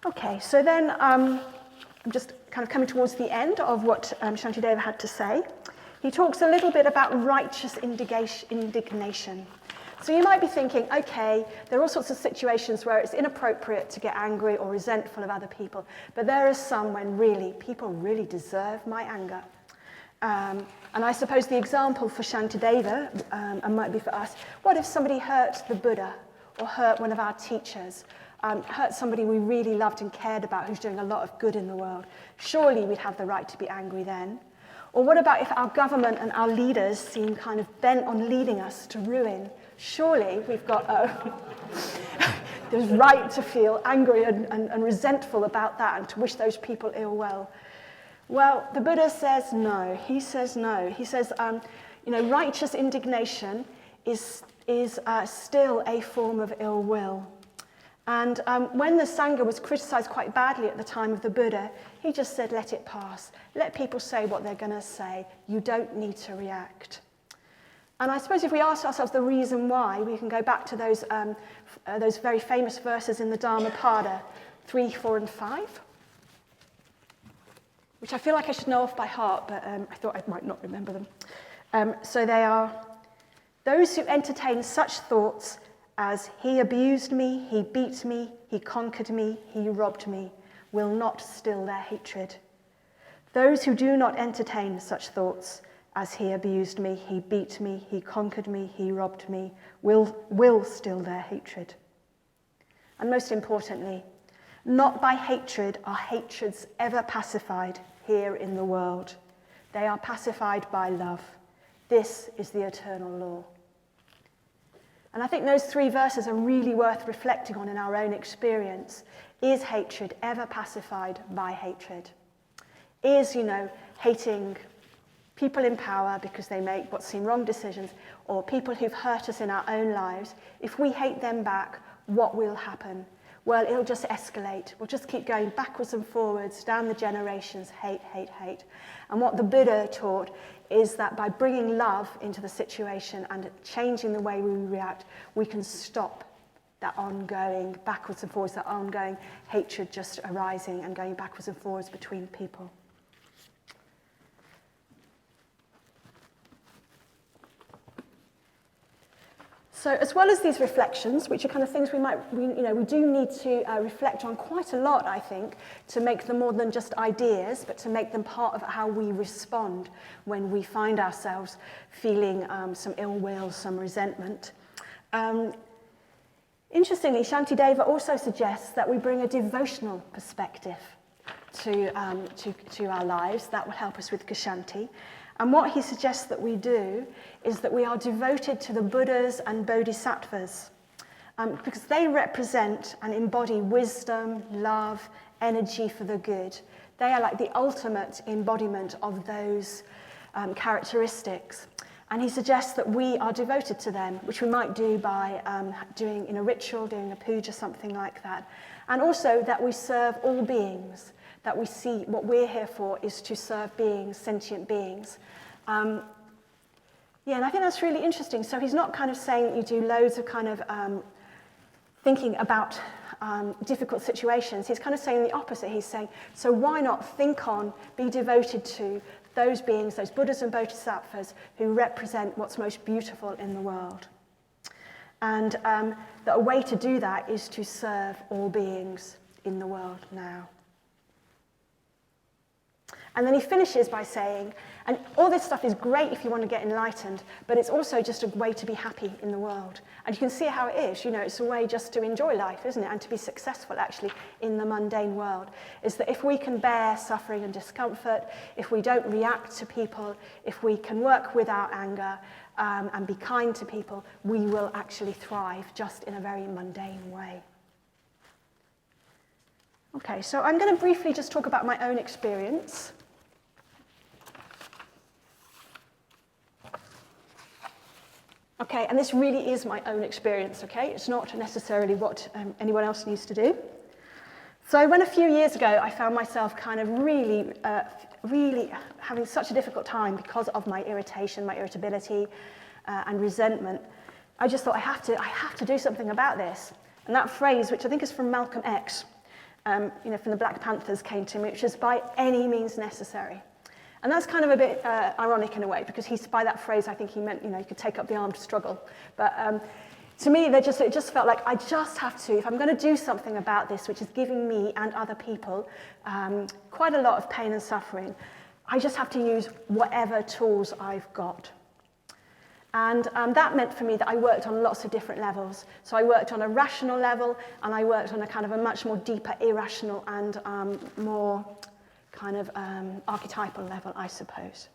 Okay, so then I'm just kind of coming towards the end of what Santideva had to say. He talks a little bit about righteous indignation. So you might be thinking, okay, there are all sorts of situations where it's inappropriate to get angry or resentful of other people, but there are some when really, people really deserve my anger. And I suppose the example for Santideva, and might be for us, what if somebody hurt the Buddha, or hurt one of our teachers, hurt somebody we really loved and cared about who's doing a lot of good in the world? Surely we'd have the right to be angry then. Or what about if our government and our leaders seem kind of bent on leading us to ruin? Surely we've got the right to feel angry and resentful about that and to wish those people ill well. Well, the Buddha says no. He says no. He says, righteous indignation is still a form of ill will. And when the Sangha was criticized quite badly at the time of the Buddha, he just said, let it pass. Let people say what they're going to say. You don't need to react. And I suppose if we ask ourselves the reason why, we can go back to those very famous verses in the Dhammapada, 3, 4, and 5, which I feel like I should know off by heart, but I thought I might not remember them. So they are, those who entertain such thoughts as he abused me, he beat me, he conquered me, he robbed me, will not still their hatred. Those who do not entertain such thoughts as he abused me, he beat me, he conquered me, he robbed me, will still their hatred. And most importantly, not by hatred are hatreds ever pacified here in the world. They are pacified by love. This is the eternal law. And I think those 3 verses are really worth reflecting on in our own experience. Is hatred ever pacified by hatred? Is, hating people in power because they make what seem wrong decisions, or people who've hurt us in our own lives, if we hate them back, what will happen? Well, it'll just escalate. We'll just keep going backwards and forwards down the generations, hate, hate, hate. And what the Buddha taught is that by bringing love into the situation and changing the way we react, we can stop that ongoing backwards and forwards, that ongoing hatred just arising and going backwards and forwards between people. So as well as these reflections, which are kind of things we do need to reflect on quite a lot, I think, to make them more than just ideas, but to make them part of how we respond when we find ourselves feeling some ill will, some resentment. Interestingly, Santideva also suggests that we bring a devotional perspective to our lives that will help us with Ksanti. And what he suggests that we do is that we are devoted to the Buddhas and Bodhisattvas because they represent and embody wisdom, love, energy for the good. They are like the ultimate embodiment of those characteristics. And he suggests that we are devoted to them, which we might do by doing in a ritual, doing a puja, something like that. And also that we serve all beings, that we see what we're here for is to serve beings, sentient beings. And I think that's really interesting. So he's not kind of saying that you do loads of kind of thinking about difficult situations. He's kind of saying the opposite. He's saying, so why not think on, be devoted to those beings, those Buddhas and Bodhisattvas, who represent what's most beautiful in the world. And that a way to do that is to serve all beings in the world now. And then he finishes by saying, and all this stuff is great if you want to get enlightened, but it's also just a way to be happy in the world. And you can see how it is, it's a way just to enjoy life, isn't it? And to be successful actually in the mundane world. Is that if we can bear suffering and discomfort, if we don't react to people, if we can work without anger and be kind to people, we will actually thrive just in a very mundane way. Okay, so I'm going to briefly just talk about my own experience. Okay, and this really is my own experience, okay? It's not necessarily what anyone else needs to do. So when a few years ago I found myself kind of really having such a difficult time because of my irritation, my irritability and resentment, I just thought I have to do something about this. And that phrase, which I think is from Malcolm X, from the Black Panthers, came to me, which is by any means necessary. And that's kind of a bit ironic in a way, because by that phrase, I think he meant, you could take up the armed struggle. But to me, it just felt like I just have to, if I'm going to do something about this, which is giving me and other people quite a lot of pain and suffering, I just have to use whatever tools I've got. And that meant for me that I worked on lots of different levels. So I worked on a rational level, and I worked on a kind of a much more deeper irrational and more kind of archetypal level, I suppose.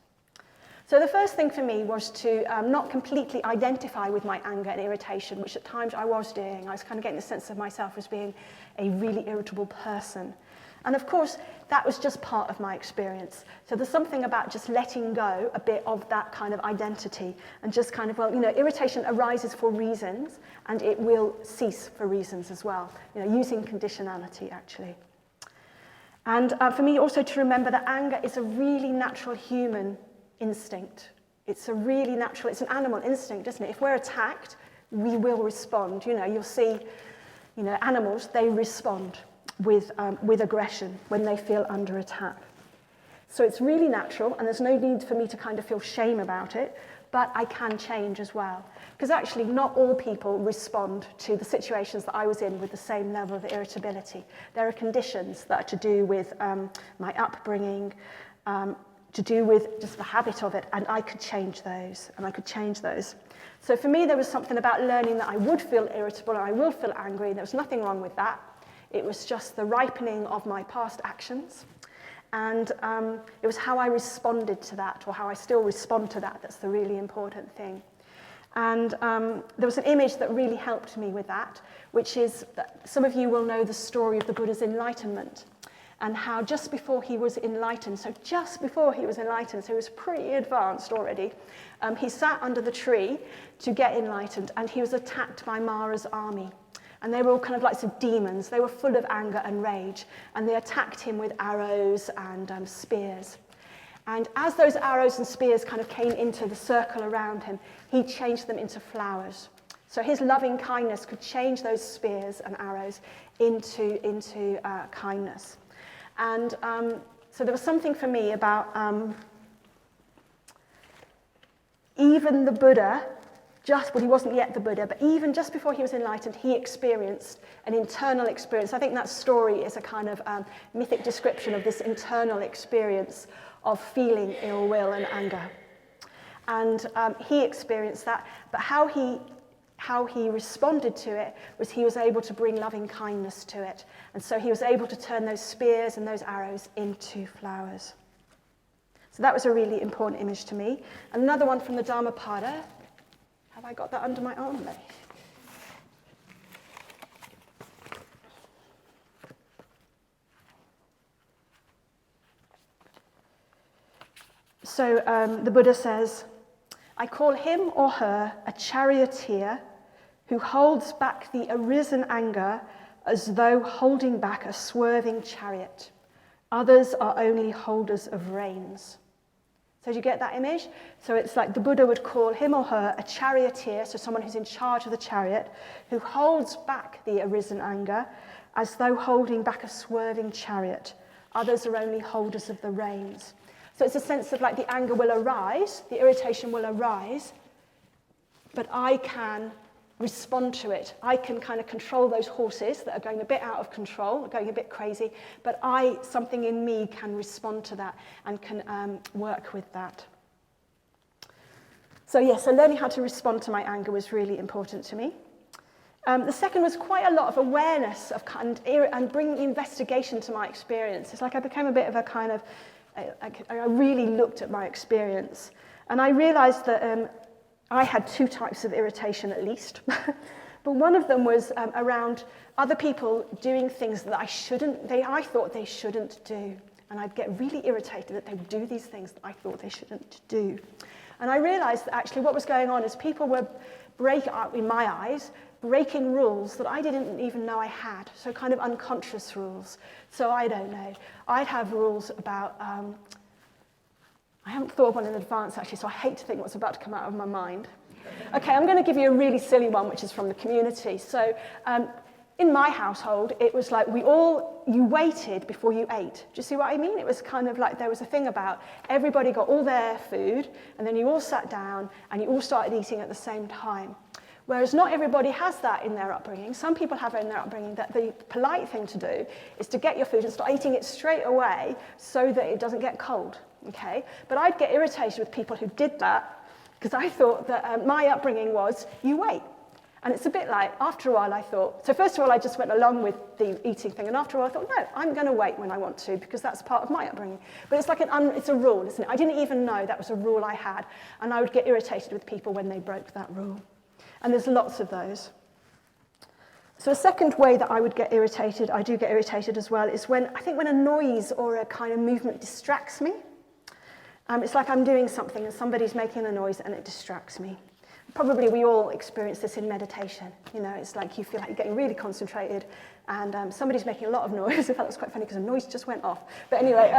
So the first thing for me was to not completely identify with my anger and irritation, which at times I was doing. I was kind of getting the sense of myself as being a really irritable person. And of course, that was just part of my experience. So there's something about just letting go a bit of that kind of identity and just kind of, irritation arises for reasons and it will cease for reasons as well, using conditionality actually. And for me also to remember that anger is a really natural human instinct. It's an animal instinct, isn't it? If we're attacked, we will respond. You'll see, animals, they respond with aggression when they feel under attack. So it's really natural, and there's no need for me to kind of feel shame about it, but I can change as well. Because actually, not all people respond to the situations that I was in with the same level of irritability. There are conditions that are to do with my upbringing, to do with just the habit of it, and I could change those, So for me, there was something about learning that I would feel irritable and I will feel angry, and there was nothing wrong with that. It was just the ripening of my past actions. And it was how I responded to that, or how I still respond to that, that's the really important thing. And there was an image that really helped me with that, which is that some of you will know the story of the Buddha's enlightenment, and how just before he was enlightened, so he was pretty advanced already, he sat under the tree to get enlightened, and he was attacked by Mara's army. And they were all kind of like some demons. They were full of anger and rage, and they attacked him with arrows and spears. And as those arrows and spears kind of came into the circle around him, he changed them into flowers. So his loving kindness could change those spears and arrows into kindness. And so there was something for me about even the Buddha, he wasn't yet the Buddha, but even just before he was enlightened, he experienced an internal experience. I think that story is a kind of mythic description of this internal experience of feeling ill will and anger. And he experienced that, but how he responded to it was he was able to bring loving kindness to it. And so he was able to turn those spears and those arrows into flowers. So that was a really important image to me. Another one from the Dhammapada. Have I got that under my arm there? So the Buddha says, I call him or her a charioteer who holds back the arisen anger as though holding back a swerving chariot. Others are only holders of reins. So do you get that image? So it's like the Buddha would call him or her a charioteer, so someone who's in charge of the chariot, who holds back the arisen anger as though holding back a swerving chariot. Others are only holders of the reins. So it's a sense of like the anger will arise, the irritation will arise, but I can respond to it. I can kind of control those horses that are going a bit out of control, going a bit crazy, but something in me can respond to that and can work with that. So learning how to respond to my anger was really important to me. The second was quite a lot of awareness of and bringing investigation to my experience. It's like I became a bit of a kind of, I really looked at my experience. And I realized that I had two types of irritation at least. But one of them was around other people doing things that I thought they shouldn't do. And I'd get really irritated that they would do these things that I thought they shouldn't do. And I realized that actually what was going on is people were in my eyes, breaking rules that I didn't even know I had. So kind of unconscious rules. So I don't know. I'd have rules about, I haven't thought of one in advance actually, so I hate to think what's about to come out of my mind. Okay, I'm going to give you a really silly one, which is from the community. So in my household, it was like you waited before you ate. Do you see what I mean? It was kind of like there was a thing about everybody got all their food, and then you all sat down, and you all started eating at the same time. Whereas not everybody has that in their upbringing. Some people have it in their upbringing that the polite thing to do is to get your food and start eating it straight away so that it doesn't get cold, okay? But I'd get irritated with people who did that because I thought that my upbringing was, you wait. And it's a bit like, after a while I thought, so first of all I just went along with the eating thing, and after a while I thought, no, I'm going to wait when I want to because that's part of my upbringing. But it's like it's a rule, isn't it? I didn't even know that was a rule I had, and I would get irritated with people when they broke that rule. And there's lots of those. So a second way that I do get irritated as well, is when a noise or a kind of movement distracts me. It's like I'm doing something and somebody's making a noise and it distracts me. Probably we all experience this in meditation. You know, it's like you feel like you're getting really concentrated and somebody's making a lot of noise. In fact, that was quite funny because a noise just went off. But anyway,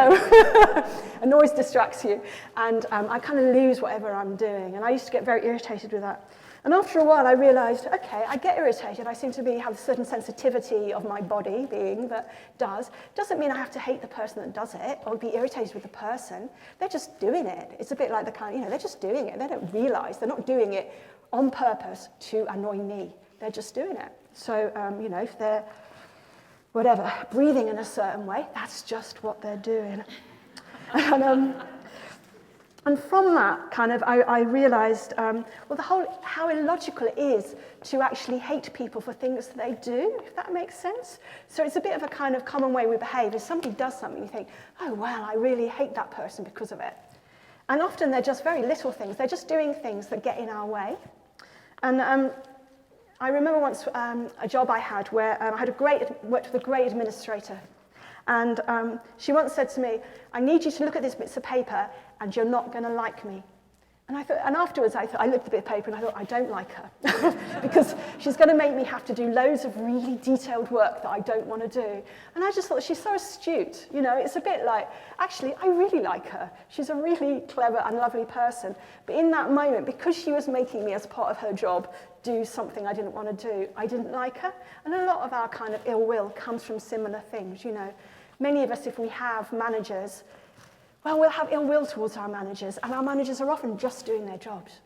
a noise distracts you and I kind of lose whatever I'm doing. And I used to get very irritated with that. And after a while, I realized, okay, I get irritated. I seem to have a certain sensitivity of my body being that does. Doesn't mean I have to hate the person that does it or be irritated with the person. They're just doing it. It's a bit like they're just doing it. They don't realize they're not doing it on purpose to annoy me. They're just doing it. So, if they're, breathing in a certain way, that's just what they're doing. And from that, I realised, how illogical it is to actually hate people for things that they do, if that makes sense. So it's a bit of a kind of common way we behave. If somebody does something, you think, oh, well, I really hate that person because of it. And often they're just very little things. They're just doing things that get in our way. And I remember once a job I had where I worked with a great administrator. And she once said to me, I need you to look at these bits of paper and you're not going to like me. And afterwards I looked at the bit of paper and I thought, I don't like her because she's going to make me have to do loads of really detailed work that I don't want to do. And I just thought, she's so astute. You know, it's a bit like, actually, I really like her. She's a really clever and lovely person. But in that moment, because she was making me, as part of her job, do something I didn't want to do, I didn't like her. And a lot of our kind of ill will comes from similar things, you know. Many of us, if we have managers, we'll have ill will towards our managers, and our managers are often just doing their jobs.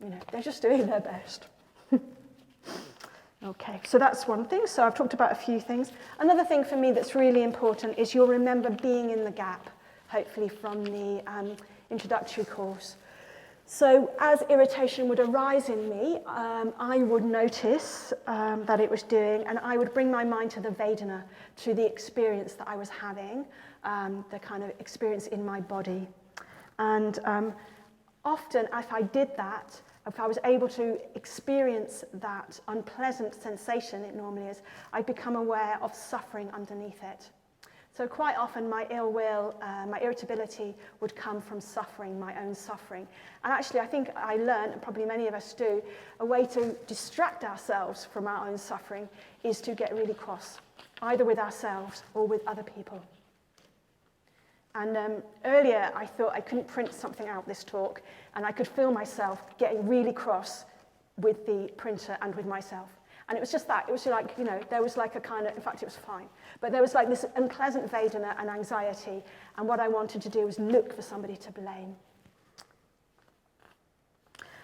You know, they're just doing their best. Okay, so that's one thing. So I've talked about a few things. Another thing for me that's really important is you'll remember being in the gap, hopefully from the introductory course. So as irritation would arise in me, I would notice that it was doing, and I would bring my mind to the Vedana, to the experience that I was having, the kind of experience in my body. And often, if I did that, if I was able to experience that unpleasant sensation it normally is, I'd become aware of suffering underneath it. So quite often my ill will, my irritability would come from suffering, my own suffering. And actually I think I learned, and probably many of us do, a way to distract ourselves from our own suffering is to get really cross, either with ourselves or with other people. And earlier I thought I couldn't print something out this talk, and I could feel myself getting really cross with the printer and with myself. And it was just that. It was like, there was like a kind of, in fact, it was fine. But there was like this unpleasant Vedana and anxiety. And what I wanted to do was look for somebody to blame.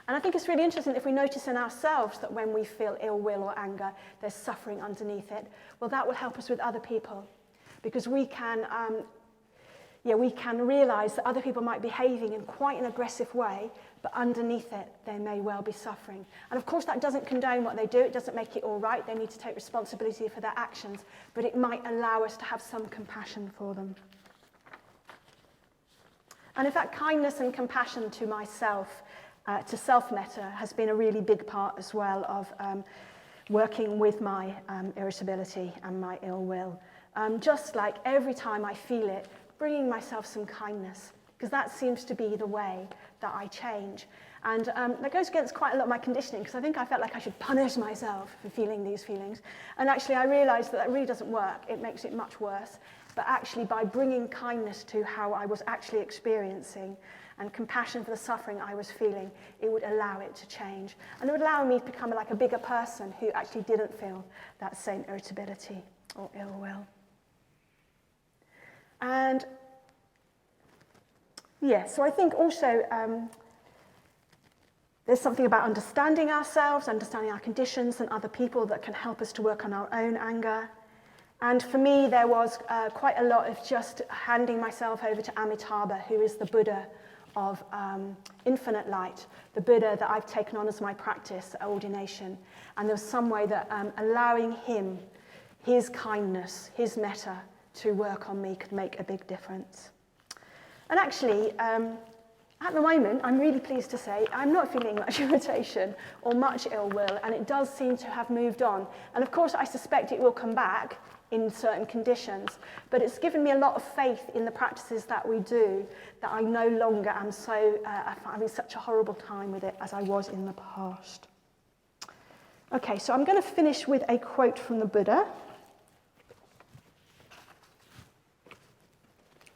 And I think it's really interesting if we notice in ourselves that when we feel ill will or anger, there's suffering underneath it. Well, that will help us with other people. Because we can realize that other people might be behaving in quite an aggressive way, but underneath it, they may well be suffering. And of course, that doesn't condone what they do. It doesn't make it all right. They need to take responsibility for their actions, but it might allow us to have some compassion for them. And in fact, kindness and compassion to myself, to self-metta, has been a really big part as well of working with my irritability and my ill will. Just like every time I feel it, bringing myself some kindness, because that seems to be the way that I change. And that goes against quite a lot of my conditioning, because I think I felt like I should punish myself for feeling these feelings. And actually I realized that that really doesn't work. It makes it much worse. But actually by bringing kindness to how I was actually experiencing and compassion for the suffering I was feeling, it would allow it to change. And it would allow me to become like a bigger person who actually didn't feel that same irritability or ill will. And so I think also there's something about understanding ourselves, understanding our conditions and other people that can help us to work on our own anger. And for me, there was quite a lot of just handing myself over to Amitabha, who is the Buddha of infinite light, the Buddha that I've taken on as my practice at ordination. And there was some way that allowing him, his kindness, his metta, to work on me could make a big difference. And actually, at the moment, I'm really pleased to say I'm not feeling much irritation or much ill will, and it does seem to have moved on. And of course, I suspect it will come back in certain conditions, but it's given me a lot of faith in the practices that we do, that I no longer am having such a horrible time with it as I was in the past. Okay, so I'm going to finish with a quote from the Buddha.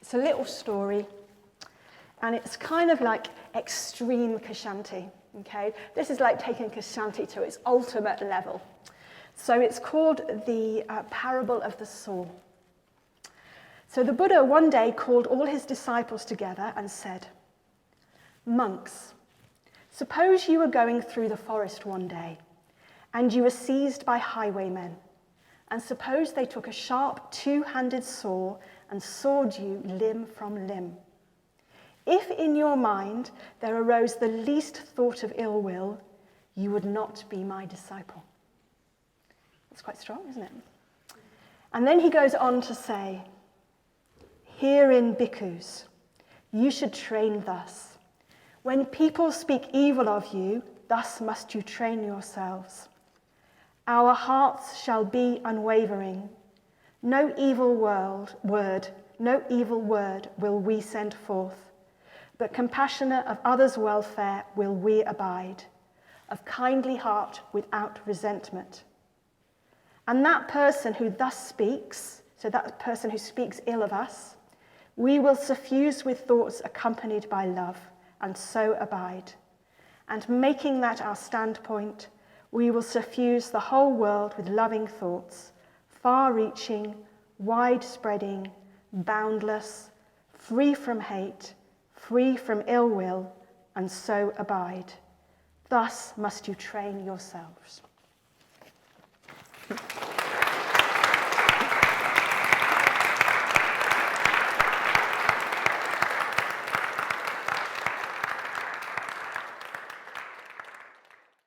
It's a little story, and it's kind of like extreme Ksanti, okay? This is like taking Ksanti to its ultimate level. So it's called the parable of the saw. So the Buddha one day called all his disciples together and said, "Monks, suppose you were going through the forest one day, and you were seized by highwaymen, and suppose they took a sharp two-handed saw and sawed you limb from limb. If in your mind there arose the least thought of ill will, you would not be my disciple." That's quite strong, isn't it? And then he goes on to say, "Herein, bhikkhus, you should train thus. When people speak evil of you, thus must you train yourselves. Our hearts shall be unwavering. No evil word will we send forth, but compassionate of others' welfare will we abide, of kindly heart without resentment. And that person who thus speaks, so that person who speaks ill of us, we will suffuse with thoughts accompanied by love, and so abide. And making that our standpoint, we will suffuse the whole world with loving thoughts, far-reaching, wide-spreading, boundless, free from hate, free from ill will, and so abide. Thus must you train yourselves."